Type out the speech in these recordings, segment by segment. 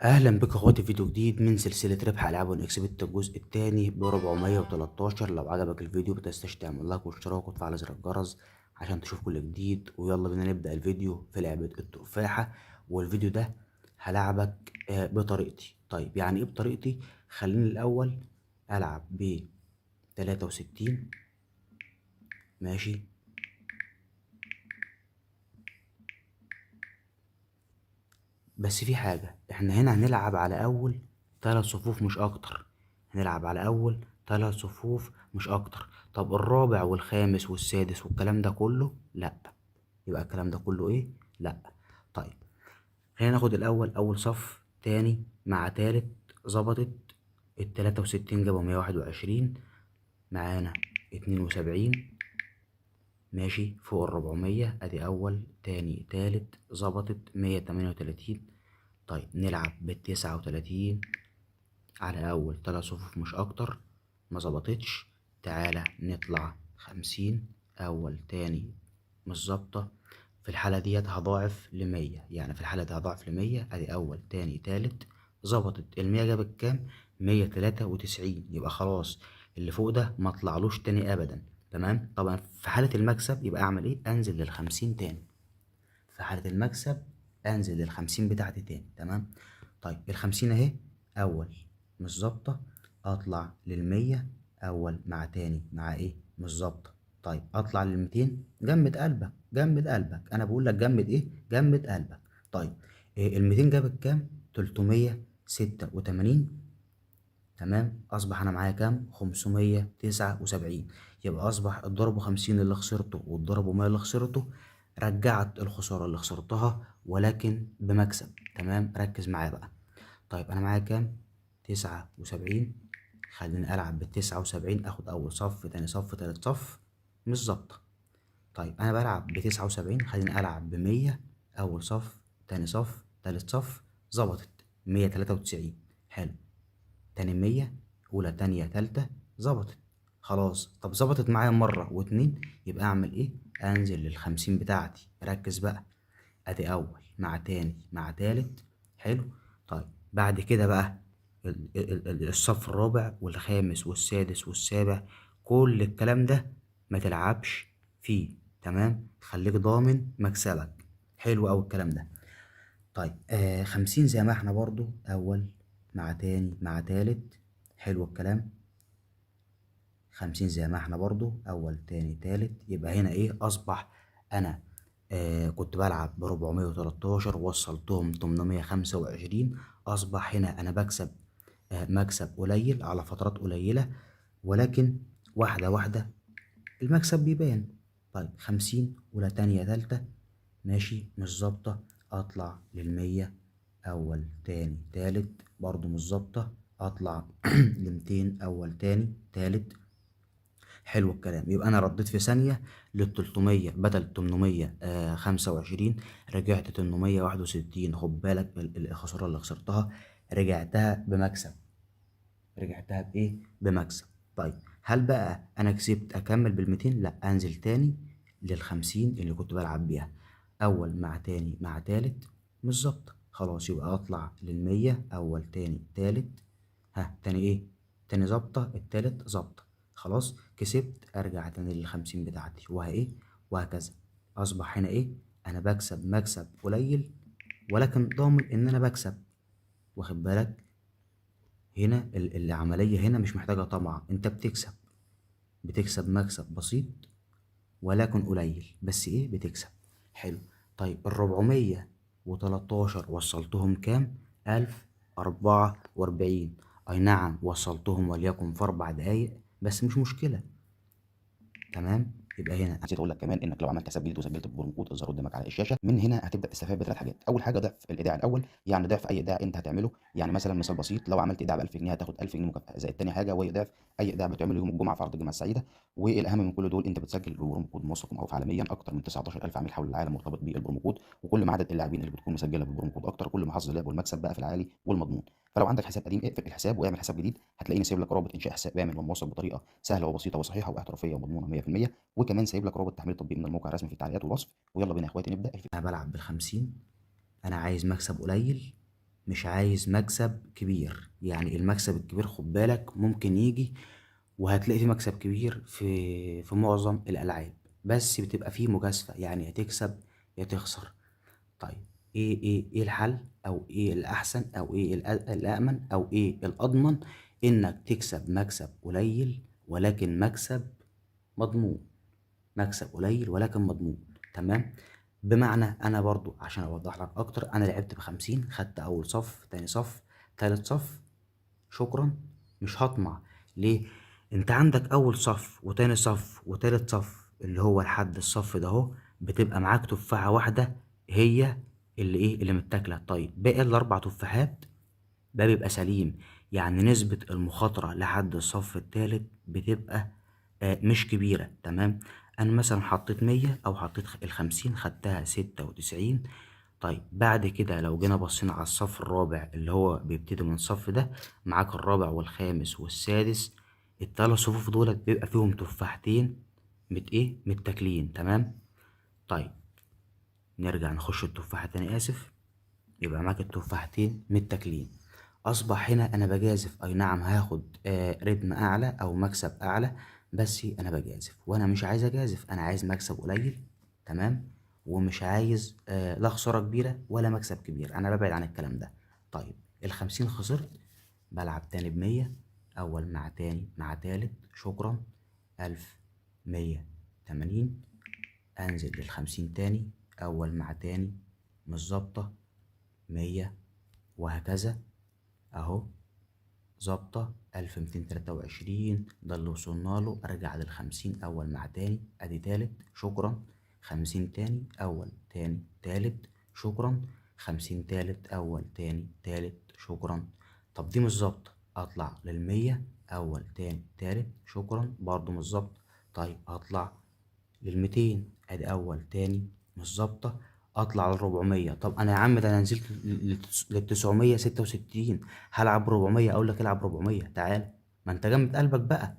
اهلا بك اخواتي في فيديو جديد من سلسله ربح العاب ونكسبت الجزء الثاني ب 413. لو عجبك الفيديو متنساش تعمل لايك واشتراك وتفعل زر الجرس عشان تشوف كل جديد. ويلا بينا نبدا الفيديو في لعبه التفاحه. والفيديو ده هلعبك بطريقتي. طيب يعني ايه بطريقتي؟ خليني الاول العب ب 63. ماشي. بس في حاجة، احنا هنا هنلعب على أول 3 صفوف مش أكتر. هنلعب على أول 3 صفوف مش أكتر. طب الرابع والخامس والسادس والكلام ده كله لأ. يبقى الكلام ده كله إيه؟ لأ. طيب خلينا ناخد الأول أول صف تاني مع تالت. ظبطت. ال63 جابوا 121. معانا 72. ماشي فوق ال400. أدي أول تاني تالت. ظبطت 138. طيب نلعب ب39 على أول 3 صفوف مش أكتر. ما ظبطتش. تعالى نطلع 50. أول تاني مش ظابطة. في الحالة ديت هضاعف ل100، يعني في الحالة دي هضاعف ل100. أدي أول تاني تالت. ظبطت. ال100 جابت كام؟ 193. يبقى خلاص اللي فوق ده ما طلعلوش تاني أبدا. تمام. طبعا في حالة المكسب يبقى أعمل إيه؟ أنزل لل50 تاني. في حالة المكسب أنزل لل50 بتاعتي تاني. تمام. طيب ال50 أهي. أول مش ظابطة. أطلع لل100. أول مع تاني مع إيه؟ مش ظابطة. طيب أطلع لل200. جمد قلبك جمد قلبك، أنا بقول لك جمد إيه؟ جمد قلبك. طيب إيه ال200 جابت كام؟ 386. تمام. أصبح أنا معايا كام؟ 579. يبقى أصبح الضرب 50 اللي خسرته والضرب 100 اللي خسرته. رجعت الخسارة اللي خسرتها ولكن بمكسب. تمام. ركز معايا بقى. طيب أنا معايا كام؟ 79. خليني ألعب ب79. آخد أول صف تاني صف تالت صف. مش ظابطة. طيب أنا بلعب ب79. خليني ألعب ب100. أول صف تاني صف تالت صف. ظبطت. 193. حلو. تاني 100. أولى تانية تالتة. ظبطت. خلاص. طب ظبطت معايا مرة واتنين. يبقى أعمل إيه؟ أنزل لل50 بتاعتي. ركز بقى. أدي أول مع تاني مع تالت. حلو. طيب بعد كده بقى الصف الرابع والخامس والسادس والسابع. كل الكلام ده ما تلعبش فيه. تمام. خليك ضامن مكسبك. حلو أوي الكلام ده. طيب 50 زي ما احنا برضو أول مع تاني مع تالت. حلو الكلام. 50 زي ما احنا برضو أول تاني تالت. يبقى هنا إيه أصبح؟ أنا كنت بلعب ب413 وصلتهم 825. أصبح هنا أنا بكسب مكسب قليل على فترات قليلة، ولكن واحدة واحدة المكسب بيبان. طيب 50 أولى تانية تالتة. ماشي مش ظابطة. أطلع لل100. أول تاني تالت. برضو مش ظابطة. أطلع ل200. أول تاني تالت. حلو الكلام. يبقى أنا رديت في ثانية لل300 بدل 825. رجعت 861. خد بالك الخسارة اللي خسرتها رجعتها بمكسب. رجعتها بإيه؟ بمكسب. طيب هل بقى أنا كسبت أكمل بال200؟ لأ، أنزل تاني لل50 اللي كنت بلعب بيها. أول مع تاني مع تالت. مش ظابطة. خلاص يبقى أطلع لل100. أول تاني تالت. ها تاني إيه؟ تاني ظابطة. التالت ظابطة. خلاص كسبت. أرجع تاني لل50 بتاعتي إيه وهكذا. أصبح هنا إيه؟ أنا بكسب مكسب قليل ولكن ضامن إن أنا بكسب. واخد بالك؟ هنا العملية هنا مش محتاجة طمع. انت بتكسب مكسب بسيط ولكن قليل، بس ايه بتكسب. حلو. طيب ال413 وصلتهم كام؟ 1044. اي نعم وصلتهم وليكن في 4 دقايق بس مش مشكلة. تمام. يبقى هنا نسيت اقول لك كمان انك لو عملت حساب جديد وسجلت ببرومو كود الظاهر قدامك على الشاشه، من هنا هتبدا تستفاد ب3 حاجات. اول حاجه ضعف الايداع الاول، يعني ضعف اي ايداع انت هتعمله. يعني مثلا مثال بسيط، لو عملت ايداع ب 1000 جنيه هتاخد 1000 جنيه مكافاه. زائد تاني حاجه وهي ضعف اي ايداع بتعمله يوم الجمعه في عرض الجمعه السعيده. والاهم من كل دول انت بتسجل ببرومو كود موثق ومعروف عالميا. اكتر من 19000 عميل حول العالم مرتبط بالبرومو كود، وكل ما عدد اللاعبين اللي بتكون مسجله بالبرومو كود اكتر كل ما حظ اللعب والمكسب بقى في العالي والمضمون. فلو عندك حساب قديم اقفل الحساب واعمل حساب جديد. هتلاقيني سايب لك رابط انشاء حساب امن وموثق بطريقه سهله وبسيطه وصحيحه واحترافيه ومضمونه 100%. وكمان سايب لك رابط تحميل تطبيق من الموقع الرسمي في التعليقات والوصف. ويلا بينا يا اخواتي نبدا انا بلعب بال50. انا عايز مكسب قليل. مش عايز مكسب كبير. يعني المكسب الكبير خد بالك ممكن يجي، وهتلاقي فيه مكسب كبير في معظم الألعاب، بس بتبقى فيه مجازفة، يعني يا تكسب يا تخسر. طيب ايه الحل، او ايه الأحسن، او ايه الأأمن، او ايه الأضمن؟ انك تكسب مكسب قليل ولكن مكسب مضمون. مكسب قليل ولكن مضمون. تمام. بمعنى انا برضو عشان اوضح لك اكتر، انا لعبت ب50، خدت اول صف، تاني صف، تالت صف، شكرا. مش هطمع. ليه؟ انت عندك اول صف وتاني صف وتالت صف، اللي هو لحد الصف ده اهو، بتبقى معاك تفاحة واحدة، هي اللي متاكلة. طيب باقي الاربع تفاحات ده بيبقى سليم. يعني نسبة المخاطرة لحد الصف التالت بتبقى مش كبيرة. تمام. أنا مثلا حطيت 100 أو حطيت ال50، خدتها 96. طيب بعد كده لو جينا بصينا على الصف الرابع اللي هو بيبتدي من الصف ده، معاك الرابع والخامس والسادس، التلات صفوف دول بيبقى فيهم تفاحتين متاكلين. تمام. طيب نرجع نخش التفاحة تاني، آسف. يبقى معاك التفاحتين متاكلين. اصبح هنا انا بجازف، اي نعم هاخد رتم اعلى او مكسب اعلى، بس انا بجازف وانا مش عايز اجازف، انا عايز مكسب قليل. تمام. ومش عايز لا خسارة كبيرة ولا مكسب كبير، انا ببعد عن الكلام ده. طيب ال50 خسرت، بلعب تاني ب100، اول مع تاني مع تالت، شكرا. 1180. انزل لل50 تاني، اول مع تاني، مش ظابطة، 100، وهكذا اهو. ظابطة 1223، ده اللي وصلناله. ارجع لل50 اول مع تاني، ادي تالت، شكرا. 50 تاني، اول تاني تالت، شكرا. 50 تالت، اول تاني تالت، شكرا. طب دي مش ظابطة، اطلع لل100، اول تاني تالت، شكرا، برضو مش ظابطة. طيب هطلع لل200، ادي اول تاني، مش ظابطة. اطلع ل400. طب انا يا عم ده انا نزلت لل966، هلعب 400. اقول لك العب 400، تعال. ما انت جامد قلبك بقى.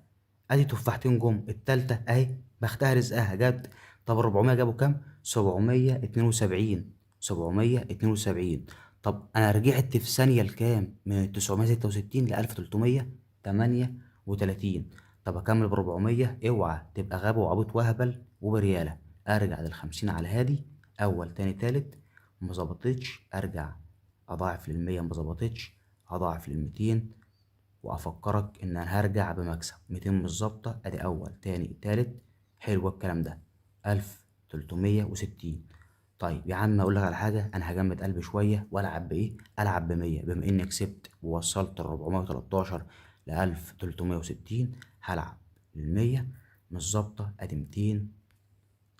ادي تفاحتين جم، التالتة اهي بختها رزقها جت. طب 400 جابوا كام؟ 772. 772. طب انا رجعت في ثانية لكام؟ من 966 ل 1338. طب اكمل ب 400؟ اوعى تبقى غبي وعبيط وهبل وبريالة. ارجع لل50 على هادي، اول تاني تالت، مظبطتش، ارجع اضاعف لل100، مظبطتش، اضاعف لل200، وافكرك ان انا هرجع بمكسب 200 مش ظابطه. ادي اول تاني تالت، حلو الكلام ده، 1360. طيب يا عم اقول لك على حاجه، انا هجمد قلبي شويه والعب بايه؟ العب ب100. بما اني كسبت ووصلت ال 413 ل 1360، هلعب ال100 مش ظابطه، ادي 200،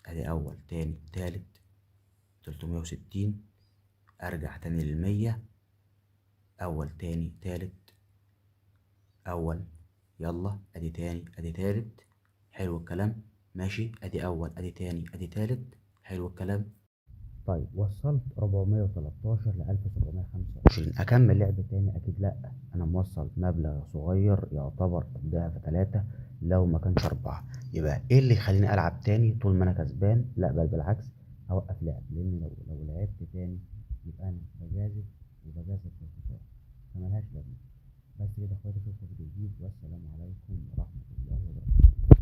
ادي اول تاني تالت، 360. ارجع تاني لل100، اول تاني تالت، اول، يلا ادي تاني ادي تالت، حلو الكلام، ماشي. ادي اول ادي تاني ادي تالت، حلو الكلام. طيب وصلت 413 ل 1725، اكمل لعب تاني؟ اكيد لا. انا موصل مبلغ صغير يعتبر ضعف 3 لو ما كانش 4. يبقى ايه اللي يخليني العب تاني طول ما انا كسبان؟ لا بل بالعكس، اوقف لعب. لان لو لعبت تاني يبقى انا بجازف، وبجازف في الخسارة، فملهاش لازمة. بس كده يا اخواتي، اشوفكم في فيديو جديد، والسلام عليكم ورحمة الله وبركاته.